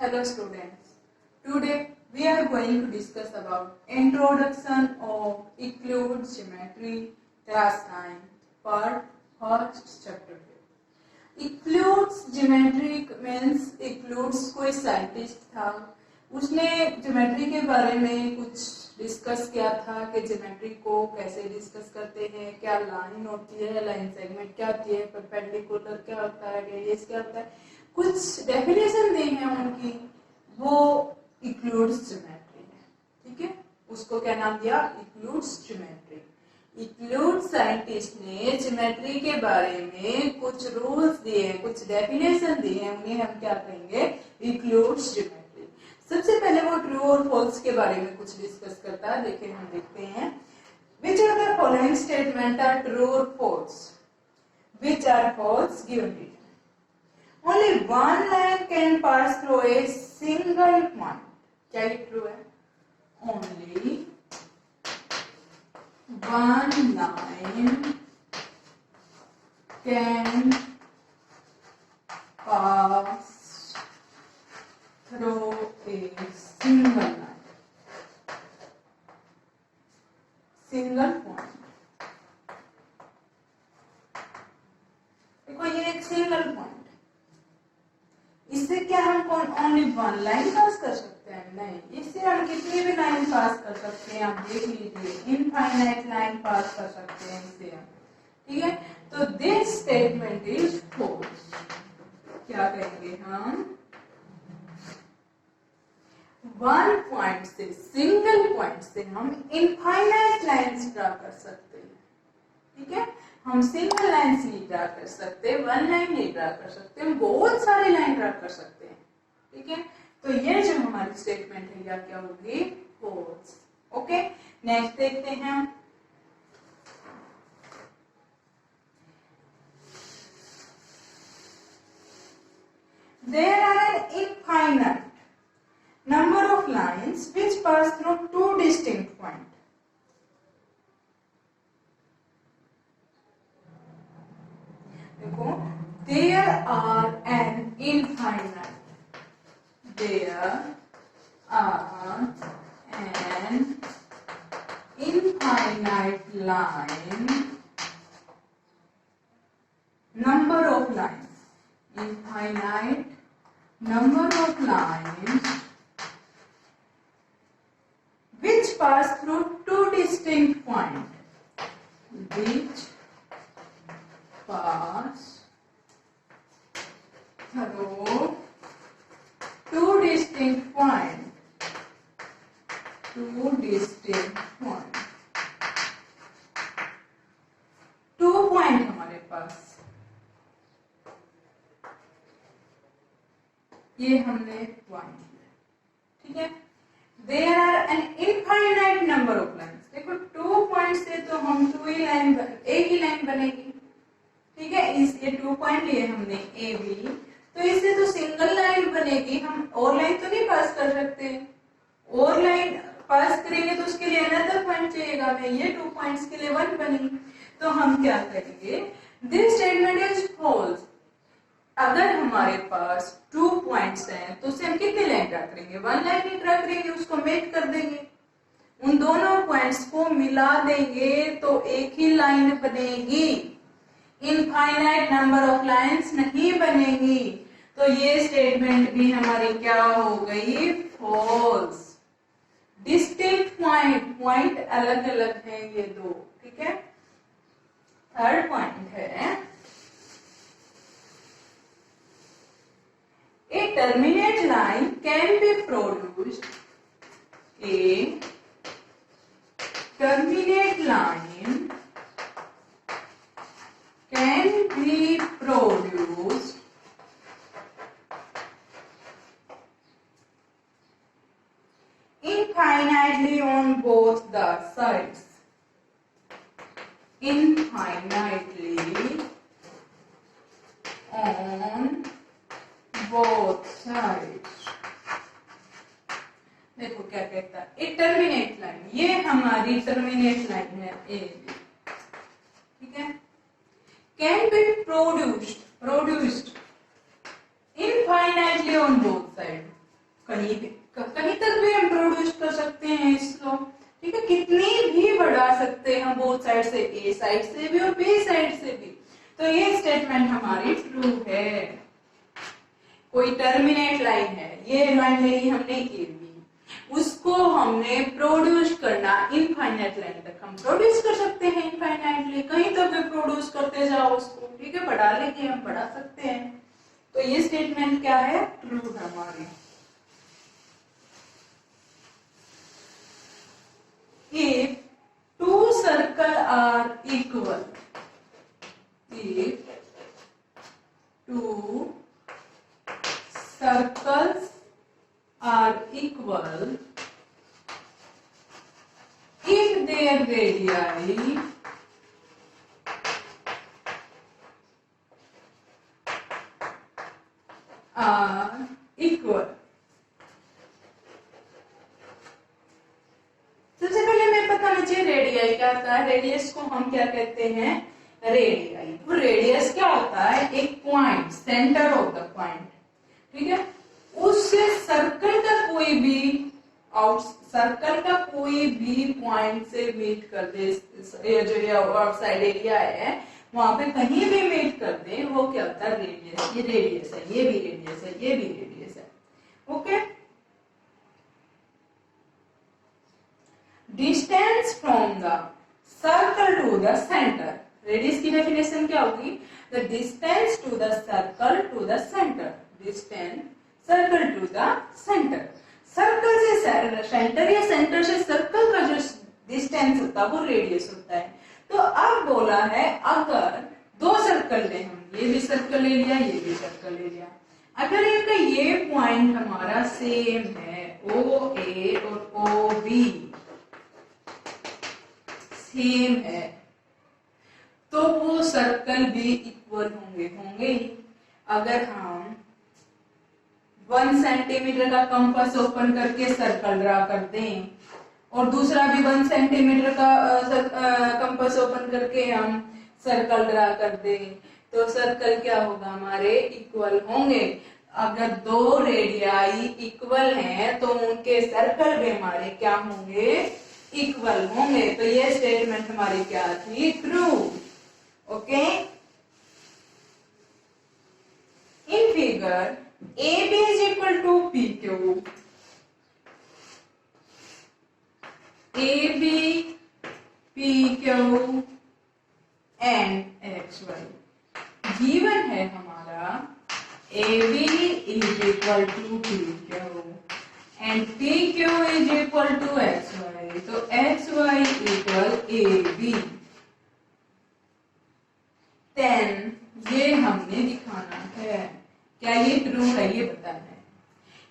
Hello students. Today we are going to discuss about introduction of Euclid geometry class 9 part first chapter. Euclid's geometry means Euclid कोई scientist था, उसने geometry के बारे में कुछ discuss किया था कि ज्योमेट्री को कैसे डिस्कस करते हैं, क्या लाइन होती है, लाइन सेगमेंट क्या होती है, परपेंडिकुलर क्या होता है, रेडियस क्या होता है, कुछ डेफिनेशन दी है उनकी, वो यूक्लिड्स ज्योमेट्री है। ठीक है, उसको क्या नाम दिया? Euclid's geometry. यूक्लिड साइंटिस्ट ने ज्योमेट्री के बारे में कुछ रूल्स दिए, कुछ डेफिनेशन दिए हैं, उन्हें हम क्या कहेंगे? Euclid's geometry. सबसे पहले वो ट्रू और फॉल्स के बारे में कुछ डिस्कस करता है। देखिए, हम देखते हैं, which are the following statement are true और false? Which are false? Given it. Only one line can pass through a single point. क्या ये ट्रू है? Only one line can pass through a single line. Single point. देखो, ये एक single point, इससे क्या हम कौन ओनली वन लाइन पास कर सकते हैं? नहीं, इससे हम कितनी भी लाइन पास कर सकते हैं। आप देख लीजिए, इनफाइनाइट लाइन पास कर सकते हैं इससे हम। ठीक है, तो दिस स्टेटमेंट इज फॉल्स। क्या कहेंगे हम? वन पॉइंट से, सिंगल पॉइंट से हम इनफाइनाइट लाइन्स ड्रा कर सकते हैं। ठीक है, हम सिंगल लाइन नहीं ड्रा कर सकते, वन लाइन नहीं ड्रा कर सकते, हम बहुत सारी लाइन ड्रा कर सकते हैं। ठीक है, तो ये जो हमारी स्टेटमेंट है, या क्या होगी? फॉल्स। ओके, नेक्स्ट देखते हैं। There are an infinite number of lines which pass through two distinct points. देखो, there are an infinite. There are an infinite line. Number of lines. Infinite number of lines which pass through two distinct points. Which pass through two distinct points. Two distinct points. 2 point हमारे पास, ये हमने point लिया। ठीक है, there are an infinite number of lines. देखो, 2 point से तो हम एक ही लाइन बनेगी। ठीक है, ये 2 पॉइंट लिए हमने ए बी, तो इससे तो सिंगल लाइन बनेगी। हम और लाइन तो नहीं पास कर सकते, और लाइन पास करेंगे तो उसके लिए अनदर पॉइंट चाहिएगा हमें। ये 2 पॉइंट्स के लिए 1 बनी, तो हम क्या करेंगे? This statement is false. अगर हमारे पास 2 पॉइंट्स हैं तो उससे हम कितनी लाइन ड्रा करेंगे? 1 लाइन ही ड्रा करेंगे, उसको मेट कर देंगे, उन दोनों पॉइंट्स को मिला देंगे तो एक ही लाइन बनेगी। इनफाइनाइट नंबर ऑफ लाइंस नहीं बनेगी। तो ये स्टेटमेंट भी हमारी क्या हो गई? फॉल्स। डिस्टिंक्ट पॉइंट अलग अलग है ये दो। ठीक है, थर्ड पॉइंट है, a terminate line can be produced. A terminate line can be produced infinitely on both the sides. Infinitely on both sides. देखो क्या कहता है, एक टर्मिनेट लाइन, ये हमारी टर्मिनेट लाइन है ए। ठीक है, can be produced infinitely on both sides. कहीं तक भी हम प्रोड्यूस कर सकते हैं इसको, ठीक है, कितनी भी बढ़ा सकते हैं बोथ साइड से, ए साइड से भी और बी साइड से भी। तो ये स्टेटमेंट हमारी ट्रू है। कोई टर्मिनेट लाइन है, ये लाइन ले ली हमने ए बी, उसको हमने प्रोड्यूस करना इनफाइनाइट लाइन तक, हम प्रोड्यूस कर सकते हैं इनफाइनाइटली, कहीं तक भी प्रोड्यूस करते जाओ उसको, ठीक है, बढ़ा लेंगे हम, बढ़ा सकते हैं। तो ये स्टेटमेंट क्या है, ट्रू है हमारी। If two circles are equal, if two circles are equal, if their radii are equal, सबसे पहले हमें बताना चाहिए रेडियस क्या होता है। रेडियस को हम क्या कहते हैं, रेडियस। तो रेडियस क्या होता है, एक point, centre of the point, ठीक है, उससे सर्कल का कोई भी सर्कल का कोई भी पॉइंट से मीट कर दे, ये जो ये आउटसाइड एरिया है वहां पे कहीं भी मीट कर दे, वो क्या होता है, रेडियस। ये रेडियस है, ये भी रेडियस है, ये भी रेडियस है, okay. Distance from the circle to the centre, radius की डेफिनेशन क्या होगी, the distance to the circle to the centre, distance circle to the centre, circle से सेंटर या सेंटर से सर्कल का जो डिस्टेंस होता है वो रेडियस होता है। तो अब बोला है अगर दो सर्कल ले, हम ये भी सर्कल ले लिया, ये भी सर्कल ले लिया, अगर इनका ये पॉइंट हमारा सेम है, ओ ए और ओ बी सेम है, तो वो सर्कल भी इक्वल होंगे ही। अगर हम 1 सेंटीमीटर का कंपास ओपन करके सर्कल ड्रा कर दें और दूसरा भी 1 सेंटीमीटर का कंपास ओपन करके हम सर्कल ड्रा कर दें, तो सर्कल क्या होगा, हमारे इक्वल होंगे। अगर दो रेडियाई इक्वल हैं तो उनके सर्कल भी हमारे क्या होंगे, इक्वल होंगे। तो ये स्टेटमेंट हमारी क्या थी, true, okay. In figure AB is equal to PQ, AB, PQ and XY given है हमारा AB is equal to PQ and PQ is equal to XY, तो XY equal AB, then ये हमने दिखाना है। क्या ये ट्रू है, ये बताना है।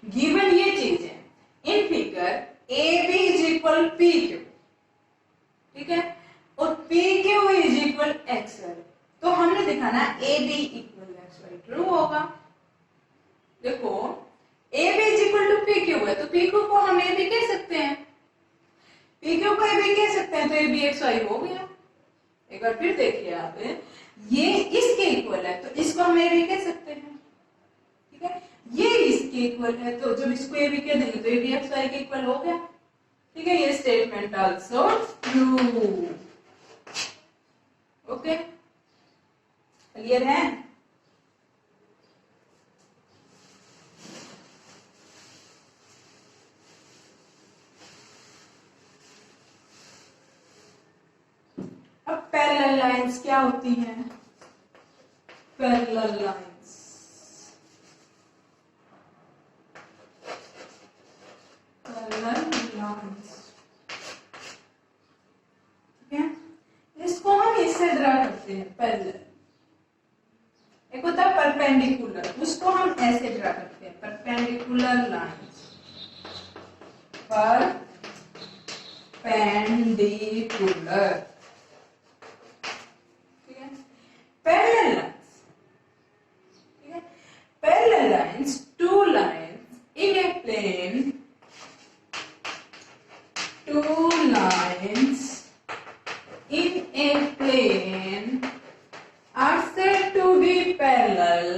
गिवन ये चीज है, in figure AB is equal PQ, ठीक है, और PQ इज इक्वल XY, तो हमने दिखाना AB इक्वल XY, ट्रू होगा। देखो AB is equal to PQ है, तो PQ को हम AB कह सकते हैं, PQ को AB कह सकते हैं, तो AB XY हो गया। एक बार फिर देखिए आप, ये इसके इक्वल है तो इसको हम AB कह सकते हैं, ठीक है, ये इसके इक्वल है तो जब इसको ए बी कह देंगे तो ए बी एक्स वाई के इक्वल हो गया, ठीक है। ये statement also true, okay, clear है। अब पैरेलल लाइंस क्या होती हैं, पैरेलल लाइंस, ठीक है, इसको हम इससे ड्रा करते हैं पैरेलल। एक होता है परपेंडिकुलर, उसको हम ऐसे ड्रा करते हैं, परपेंडिकुलर लाइंस, परपेंडिकुलर, ठीक है। पैरेलल लाइंस, ठीक है, parallel lines, two lines in a plane, two lines in a plane are said to be parallel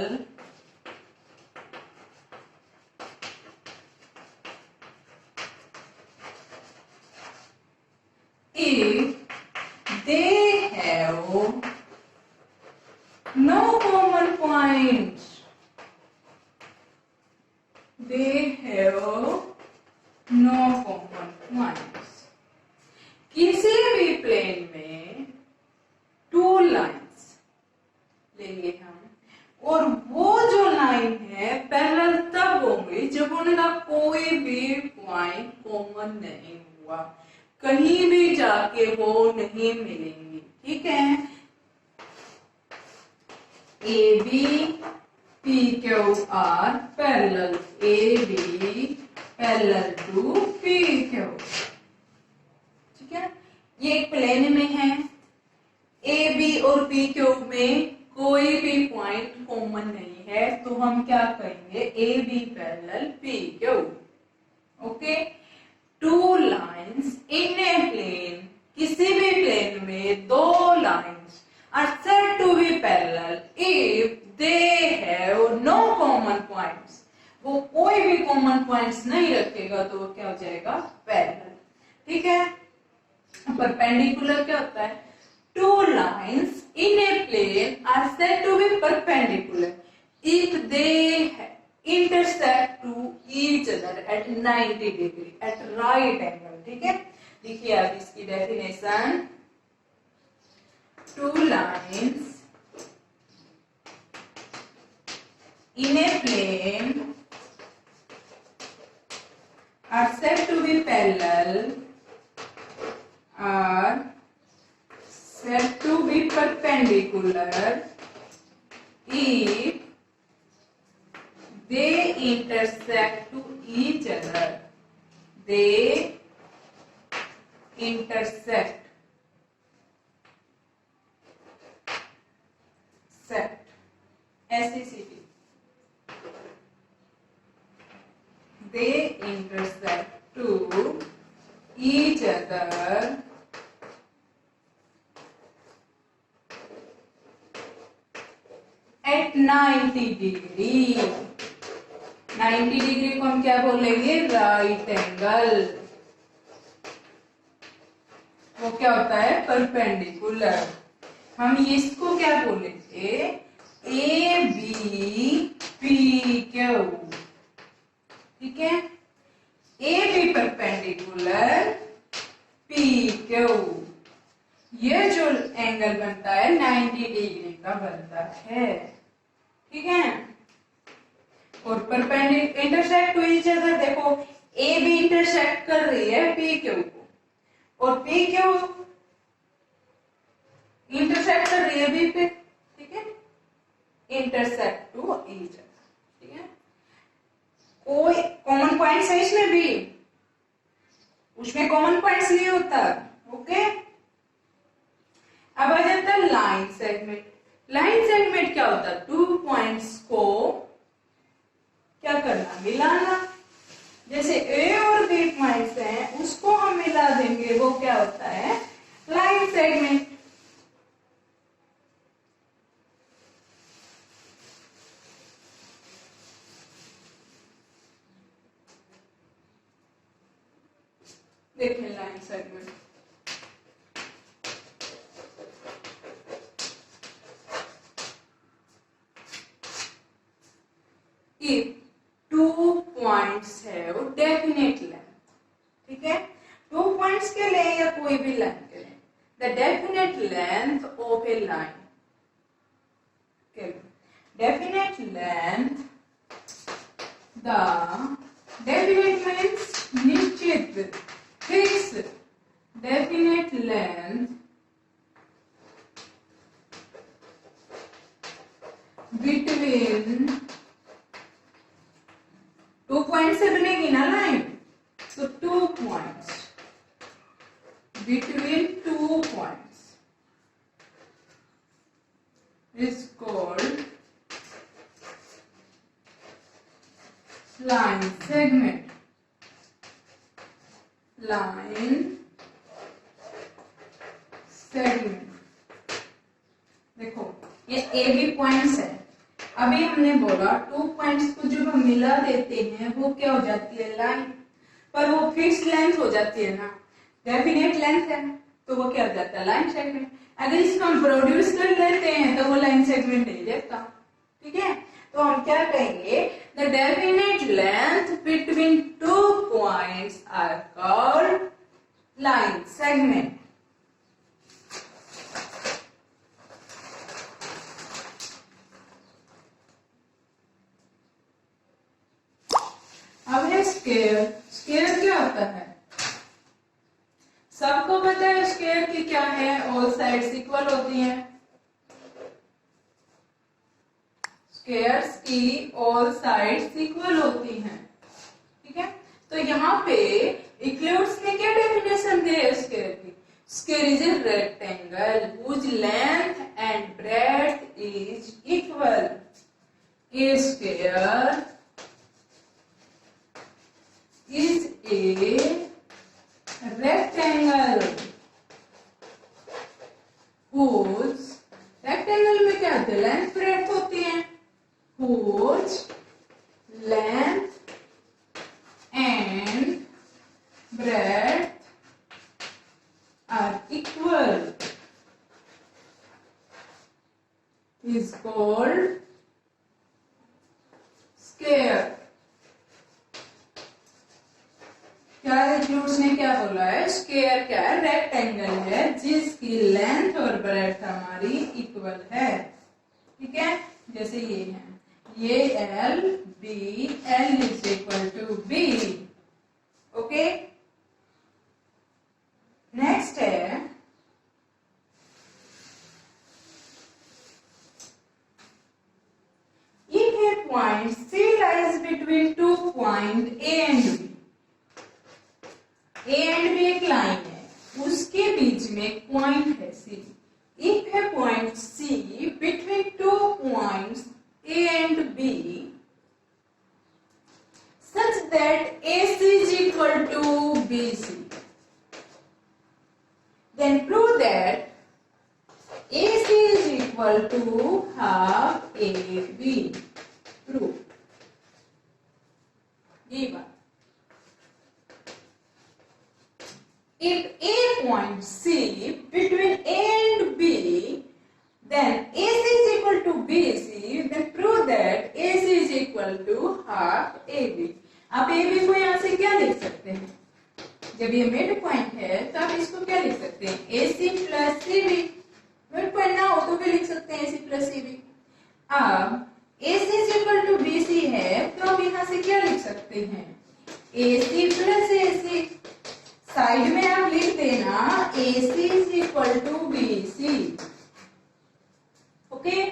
common points. They have no common points. किसी भी प्लेन में two lines लेंगे हम और वो जो लाइन है पैरेलल तब होंगी जब उनका कोई भी पॉइंट कॉमन नहीं हुआ, कहीं भी जाके वो नहीं मिलेंगी। ठीक है, A B P Q are parallel, A B parallel to P Q. ठीक है, ये एक प्लेन में है, ए बी और पी क्यू में कोई भी पॉइंट कॉमन नहीं है, तो हम क्या कहेंगे, A B parallel P Q. Okay, two lines in a plane, किसी भी प्लेन में दो lines are said to be parallel if they have no common points. वो कोई भी कॉमन पॉइंट्स नहीं रखेगा तो वो क्या हो जाएगा, पैरेलल। ठीक है, परपेंडिकुलर क्या होता है, two lines in a plane are said to be perpendicular if they intersect to each other at 90 degree at right angle। ठीक है, देखिए आप इसकी definition, two lines in a plane are said to be parallel, are said to be perpendicular if they intersect to each other, they intersect SECT, they intersect to each other at 90 degree। 90 degree को हम क्या बोलेंगे, right angle. वो क्या होता है, perpendicular. हम इसको क्या बोलेंगे, ए बी पी क्यू। ठीक है, A B perpendicular P Q, ये जो एंगल बनता है 90 डिग्री का बनता है। ठीक है, और perpendicular intersect to each other, देखो ए बी इंटरसेक्ट कर रही है पी क्यू को, और पी क्यू इंटरसेक्ट कर रही है बी पे। ठीक है, इंटरसेक्ट टू ईच अदर। ठीक है, कोई कॉमन पॉइंट्स है इसमें भी, उसमें कॉमन पॉइंट्स नहीं होता। ओके, अब आ जाता है लाइन सेगमेंट। लाइन सेगमेंट क्या होता है, टू पॉइंट्स को क्या करना, मिलाना। जैसे ए और बी पॉइंट्स हैं, उसको हम मिला देंगे, वो क्या होता है, लाइन सेगमेंट। देखें line segment, if two points have definite length। ठीक है, टू पॉइंट्स के लिए या कोई भी लाइन के लिए, the definite length of a line, definite length, the definite means निश्चित, fix, definite length between, two point से बनेगी ना लाइन, तो two points, between two points is called line segment. Line segment, देखो ये ए बी पॉइंट्स है। अभी हमने बोला टू पॉइंट्स को जब हम मिला देते हैं वो क्या हो जाती है, लाइन, पर वो फिक्स लेंथ हो जाती है ना, डेफिनेट लेंथ है, तो वो क्या हो जाता है, लाइन सेगमेंट। अगर इसको हम प्रोड्यूस कर लेते हैं तो वो लाइन सेगमेंट नहीं देता। ठीक है, तो हम क्या कहेंगे, the definite length between two points are called line segment. अब है स्क्वायर। स्क्वायर क्या होता है, सबको पता है स्क्वायर की क्या है, ऑल साइड्स इक्वल होती हैं। स्क्वायर्स की ऑल साइड्स इक्वल होती हैं। ठीक है, तो यहाँ पे इक्लूड्स ने क्या डेफिनेशन दी है स्क्वायर की, square is a rectangle whose length and breadth is equal. A square is a rectangle whose, rectangle में क्या होता है, लेंथ ब्रेड्थ होती है, whose length and breadth are equal is called square. क्या इक्लूड्स ने क्या बोला है, स्क्वायर क्या है, रेक्टेंगल है जिसकी लेंथ और ब्रेड्थ हमारी इक्वल है। ठीक है, जैसे ये है, ये L B, L is equal to B. Okay, next है if a point C lies between two point A and B, A and B एक लाइन है, उसके बीच में एक पॉइंट है C. If a point C between two points A and B such that AC is equal to BC, then prove that AC is equal to half AB. Prove. ये बात, if A point C between A and B, then AC is equal to BC, then prove that AC is equal to half AB. आप AB को यहाँ से क्या लिख सकते हैं, जब ये मिड पॉइंट है तो आप इसको क्या लिख सकते हैं, AC plus CB। Mid point ना हो तो भी लिख सकते हैं AC प्लस CB। अब AC is equal to BC है तो आप यहाँ से क्या लिख सकते हैं, AC प्लस AC। साइड में आप लिख देना AC is equal to BC। Okay,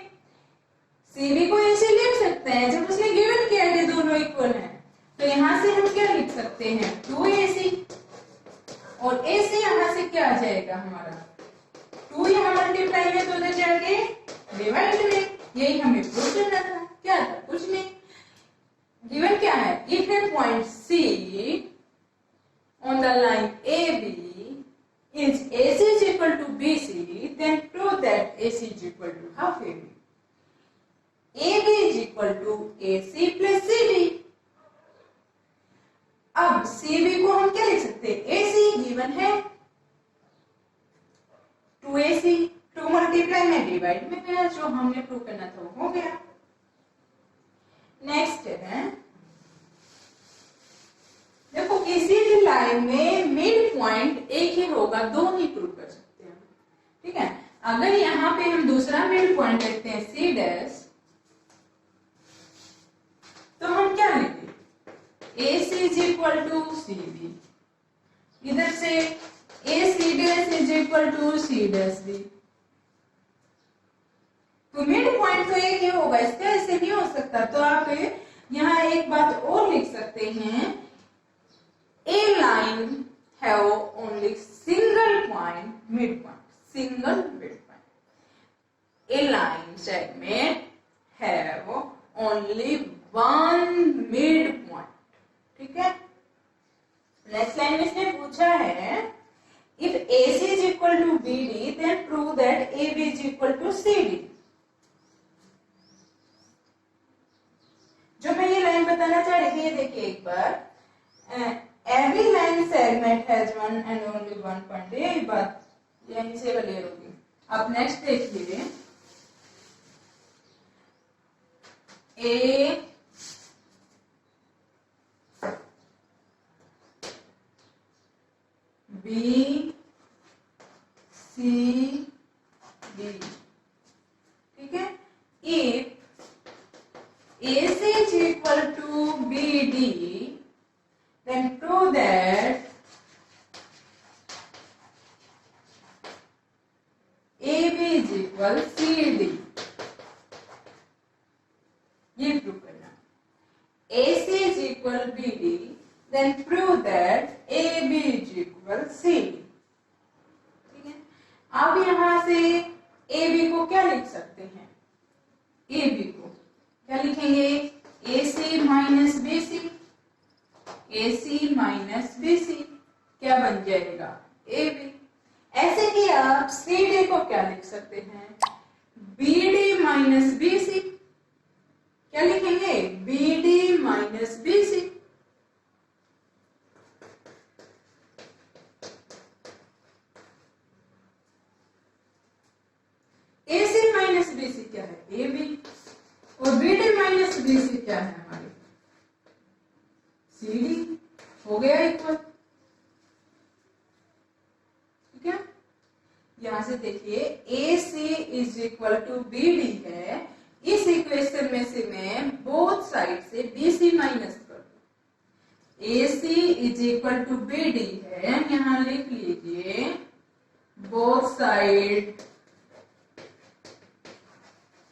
CB को ऐसे लिख सकते हैं जब उसने गिवन किया है दोनों इक्वल हैं, तो यहाँ से हम क्या लिख सकते हैं, 2AC, और AC यहाँ से क्या आ जाएगा हमारा, 2 यहाँ मल्टीप्लाई में तो उधर जाके डिवाइड में। यही हमें प्रूव करना था, क्या था, कुछ नहीं। गिवन क्या है, if A point C on the line AB is AC is equal to BC, then prove that AC is equal to half AB. AB is equal to AC plus CB. अब CB को हम क्या लिख सकते हैं, AC given है 2AC, 2 multiply में divide में गया, जो हमने प्रूव करना था वो हो गया। नेक्स्ट है, देखो किसी भी लाइन में मिड पॉइंट एक ही होगा, दो नहीं प्रूव कर सकते हैं। ठीक है, अगर यहाँ पे हम दूसरा मिड पॉइंट लिखते हैं C डैश, तो हम क्या लिखेंगे, AC is equal to CB, इधर से AC dash is equal to C dash B। तो मिड पॉइंट तो एक ही होगा, इसका ऐसे नहीं हो सकता। तो आप यहाँ एक बात और लिख सकते हैं, A line have only single point midpoint, single midpoint. A line segment have only one midpoint. ठीक है, नेक्स्ट लाइन में इसने पूछा है, if AC is equal to BD, then prove that AB is equal to CD. जो मैं ये line बताना चाह रही थी, ये देखिए एक बार, every line segment has one and only one point। ये बात यहीं से क्लियर होगी। अब नेक्स्ट देखिए, ए बी सी डी, ठीक है। If AC is equal to BD, then prove that AB is equal CD। ये प्रूव करना। AC is equal BD, then prove that AB is equal CD। ठीक है। अब यहां से AB को क्या लिख सकते हैं? AB को क्या लिखेंगे? AC minus BC, AC minus BC क्या बन जाएगा? AB। ऐसे ही आप CD को क्या लिख सकते हैं? BD माइनस BC, क्या लिखेंगे? BD minus BC। AC minus BC क्या है? AB। और BD माइनस BC क्या है हमारी? CD। हो गया इक्वल, ठीक है। यहां से देखिए AC is equal to BD है, इस इक्वेशन में से मैं बोथ साइड से BC माइनस कर दूं। AC is equal to BD है, यहां लिख लीजिए both side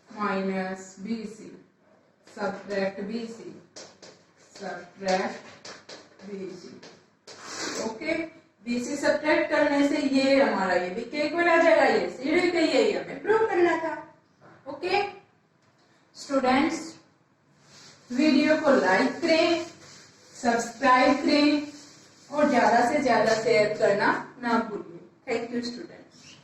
minus BC, subtract BC, subtract BC। Okay, BC subtract करने से ये हमारा ये भी के इक्वल आ जाएगा, ये CD का, यही हमें प्रूव करना था। ओके स्टूडेंट्स, वीडियो को लाइक करें, सब्सक्राइब करें और ज्यादा से ज्यादा शेयर करना ना भूलिए। Thank you students.